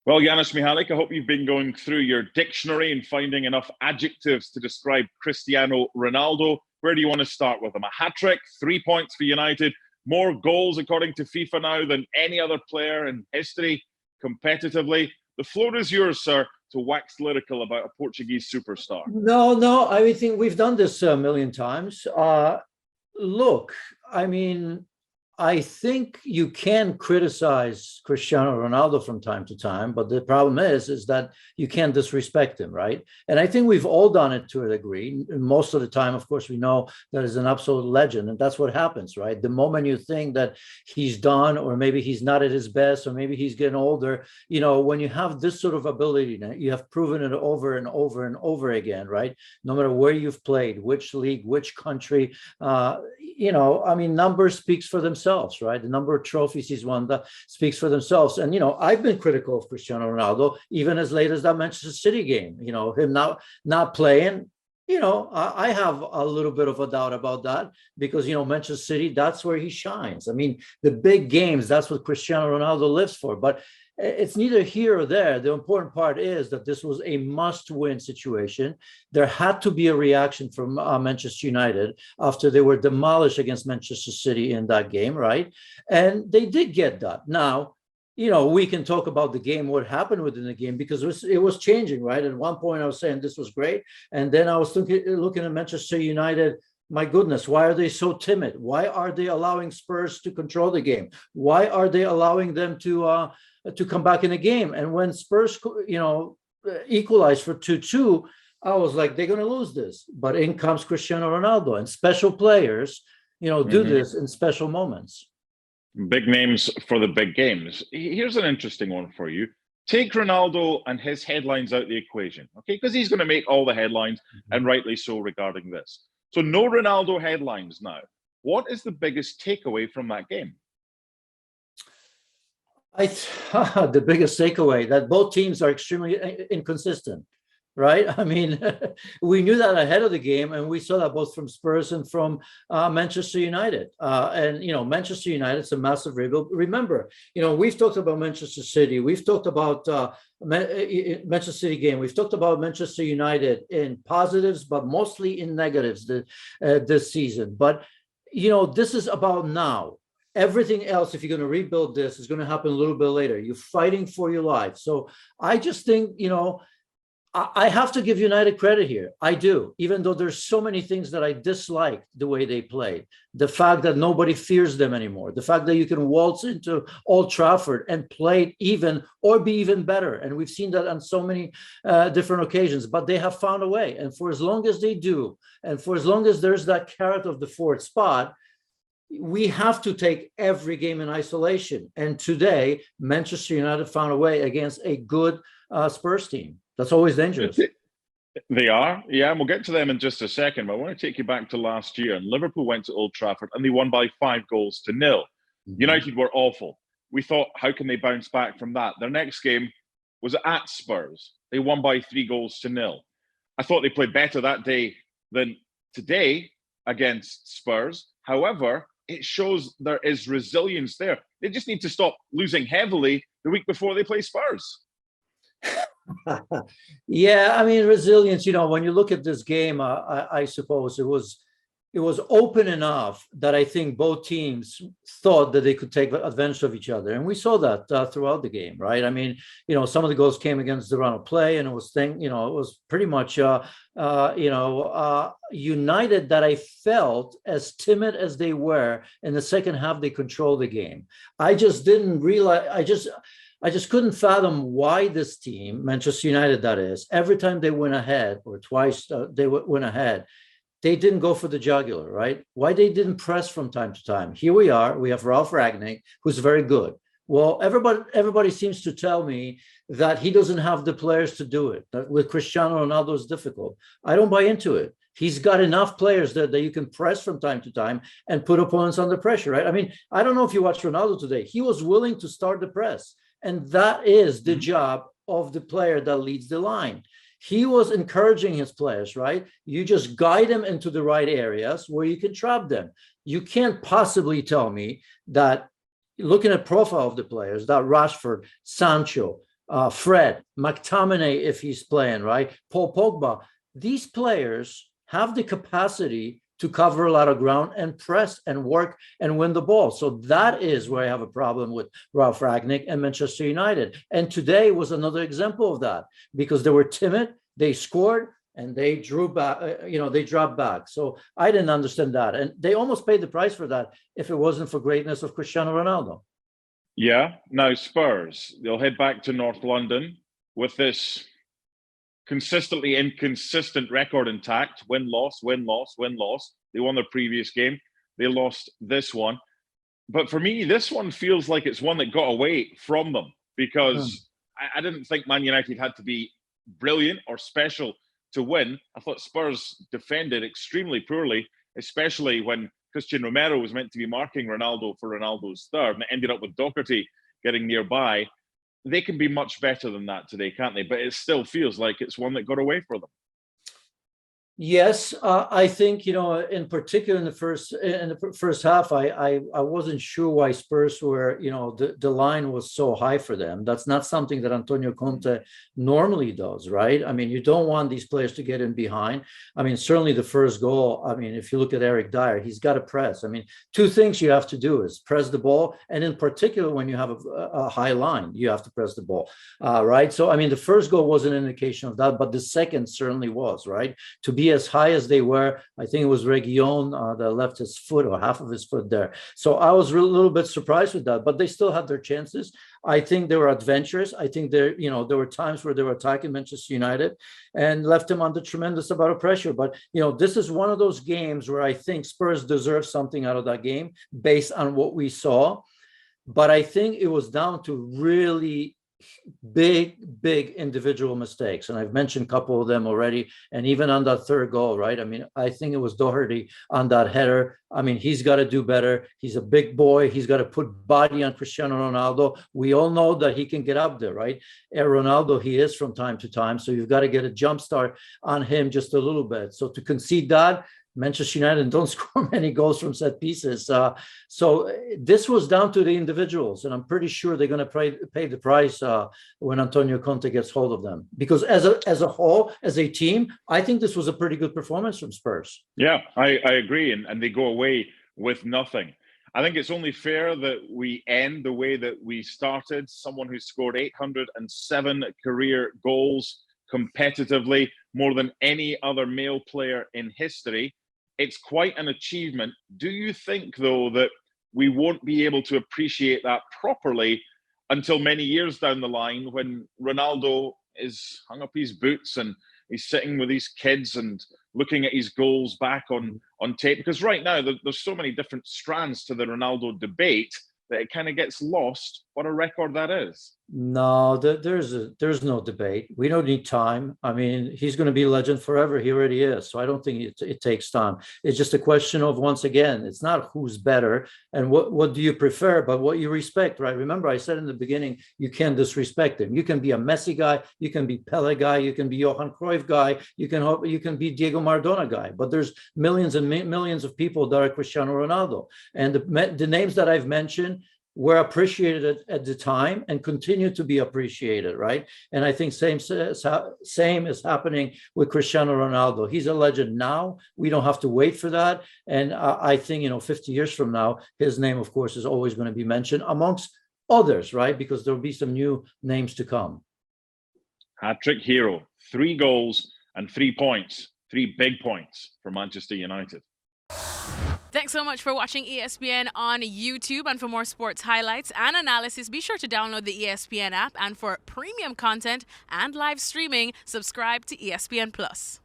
Well, Janusz Michallik, I hope you've been going through your dictionary and finding enough adjectives to describe Cristiano Ronaldo. Where do you want to start with him? A hat-trick, 3 points for United, more goals according to FIFA now than any other player in history competitively. The floor is yours, sir, to wax lyrical about a Portuguese superstar. No, I think we've done this a million times. Look, I mean, I think you can criticize Cristiano Ronaldo from time to time, but the problem is that you can't disrespect him, right? And I think we've all done it to a degree. Most of the time, of course, we know that he's an absolute legend, and that's what happens, right? The moment you think that he's done, or maybe he's not at his best, or maybe he's getting older, when you have this sort of ability, you have proven it over and over and over again, right? No matter where you've played, which league, which country, numbers speaks for themselves. Right, the number of trophies he's won that speaks for themselves. And I've been critical of Cristiano Ronaldo even as late as that Manchester City game. Him not playing. I have a little bit of a doubt about that because Manchester City, that's where he shines. I mean, the big games, that's what Cristiano Ronaldo lives for. But it's neither here or there. The important part is that this was a must-win situation. There had to be a reaction from Manchester United after they were demolished against Manchester City in that game, right? And they did get that. Now, we can talk about the game, what happened within the game, because it was changing, right? At one point, I was saying this was great. And then I was looking at Manchester United. My goodness, why are they so timid? Why are they allowing Spurs to control the game? Why are they allowing them to come back in the game? And when Spurs, equalized for 2-2, I was like, they're going to lose this. But in comes Cristiano Ronaldo, and special players, do this in special moments. Big names for the big games. Here's an interesting one for you. Take Ronaldo and his headlines out of the equation, okay? Because he's going to make all the headlines, and rightly so regarding this. So no Ronaldo headlines now. What is the biggest takeaway from that game? The biggest takeaway that both teams are extremely inconsistent, right? I mean, we knew that ahead of the game, and we saw that both from Spurs and from Manchester United. Manchester United's a massive rebuild. Remember, we've talked about Manchester City. We've talked about Manchester City game. We've talked about Manchester United in positives, but mostly in negatives this season. But, this is about now. Everything else, if you're going to rebuild this, is going to happen a little bit later. You're fighting for your life. So I just think, I have to give United credit here. I do, even though there's so many things that I dislike the way they played. The fact that nobody fears them anymore. The fact that you can waltz into Old Trafford and play even or be even better. And we've seen that on so many different occasions, but they have found a way. And for as long as they do, and for as long as there's that carrot of the fourth spot, we have to take every game in isolation. And today, Manchester United found a way against a good Spurs team. That's always dangerous. They are, yeah, and we'll get to them in just a second. But I want to take you back to last year. And Liverpool went to Old Trafford and they won by 5-0. United were awful. We thought, how can they bounce back from that? Their next game was at Spurs. They won by 3-0. I thought they played better that day than today against Spurs. However, it shows there is resilience there. They just need to stop losing heavily the week before they play Spurs. Yeah, I mean, resilience, when you look at this game, I suppose it was open enough that I think both teams thought that they could take advantage of each other. And we saw that throughout the game, right? I mean, some of the goals came against the run of play, and it was pretty much, United that I felt, as timid as they were in the second half, they controlled the game. I just didn't realize, I just couldn't fathom why this team, Manchester United that is, every time they went ahead, or twice they went ahead, they didn't go for the jugular, right? Why they didn't press from time to time. Here we are, we have Ralf Rangnick, who's very good. Well, everybody seems to tell me that he doesn't have the players to do it. That with Cristiano Ronaldo is difficult. I don't buy into it. He's got enough players that you can press from time to time and put opponents under pressure, right? I mean, I don't know if you watched Ronaldo today. He was willing to start the press. And that is the job of the player that leads the line. He was encouraging his players, right? You just guide them into the right areas where you can trap them. You can't possibly tell me that, looking at profile of the players, that Rashford, Sancho, Fred, McTominay, if he's playing, right? Paul Pogba. These players have the capacity to cover a lot of ground and press and work and win the ball. So that is where I have a problem with Ralph Rangnick and Manchester United. And today was another example of that, because they were timid, they scored, and they drew back, they dropped back. So I didn't understand that. And they almost paid the price for that if it wasn't for greatness of Cristiano Ronaldo. Yeah. Now Spurs, they'll head back to North London with this consistently inconsistent record intact. Win, loss, win, loss, win, loss. They won their previous game. They lost this one. But for me, this one feels like it's one that got away from them, because I didn't think Man United had to be brilliant or special to win. I thought Spurs defended extremely poorly, especially when Christian Romero was meant to be marking Ronaldo for Ronaldo's third, and it ended up with Doherty getting nearby. They can be much better than that today, can't they? But it still feels like it's one that got away for them. Yes, I think, in particular in the first half, I wasn't sure why Spurs were, the line was so high for them. That's not something that Antonio Conte normally does, right? I mean, you don't want these players to get in behind. I mean, certainly the first goal, I mean, if you look at Eric Dyer, he's got to press. I mean, two things you have to do is press the ball, and in particular, when you have a high line, you have to press the ball, right? So, I mean, the first goal was an indication of that, but the second certainly was, right? To be as high as they were, I think it was Reguilon that left his foot or half of his foot there. So I was a little bit surprised with that, but they still had their chances. I think they were adventurous. I think there were times where they were attacking Manchester United and left them under tremendous amount of pressure. But, this is one of those games where I think Spurs deserve something out of that game based on what we saw. But I think it was down to really big individual mistakes, and I've mentioned a couple of them already. And even on that third goal, right? I mean, I think it was Doherty on that header. I mean, he's got to do better. He's a big boy. He's got to put body on Cristiano Ronaldo. We all know that he can get up there, right? And Ronaldo, he is from time to time. So you've got to get a jump start on him just a little bit. So to concede that, Manchester United don't score many goals from set pieces. So this was down to the individuals, and I'm pretty sure they're going to pay the price when Antonio Conte gets hold of them. Because as a whole, as a team, I think this was a pretty good performance from Spurs. Yeah, I agree. And they go away with nothing. I think it's only fair that we end the way that we started. Someone who scored 807 career goals competitively, more than any other male player in history. It's quite an achievement. Do you think, though, that we won't be able to appreciate that properly until many years down the line, when Ronaldo is hung up his boots and he's sitting with his kids and looking at his goals back on tape? Because right now there's so many different strands to the Ronaldo debate that it kind of gets lost what a record that is. No, there's no debate. We don't need time. I mean, he's going to be a legend forever. He already is. So I don't think it takes time. It's just a question of, once again, it's not who's better and what do you prefer, but what you respect, right? Remember, I said in the beginning, you can't disrespect him. You can be a Messi guy, you can be Pele guy, you can be Johan Cruyff guy, you can be Diego Maradona guy. But there's millions and millions of people that are Cristiano Ronaldo, and the names that I've mentioned were appreciated at the time and continue to be appreciated, right? And I think same is happening with Cristiano Ronaldo. He's a legend now. We don't have to wait for that. And I think, 50 years from now, his name, of course, is always going to be mentioned amongst others, right? Because there'll be some new names to come. Hat-trick hero, 3 goals and 3 points, 3 big points for Manchester United. Thanks so much for watching ESPN on YouTube. And for more sports highlights and analysis, be sure to download the ESPN app. And for premium content and live streaming, subscribe to ESPN Plus.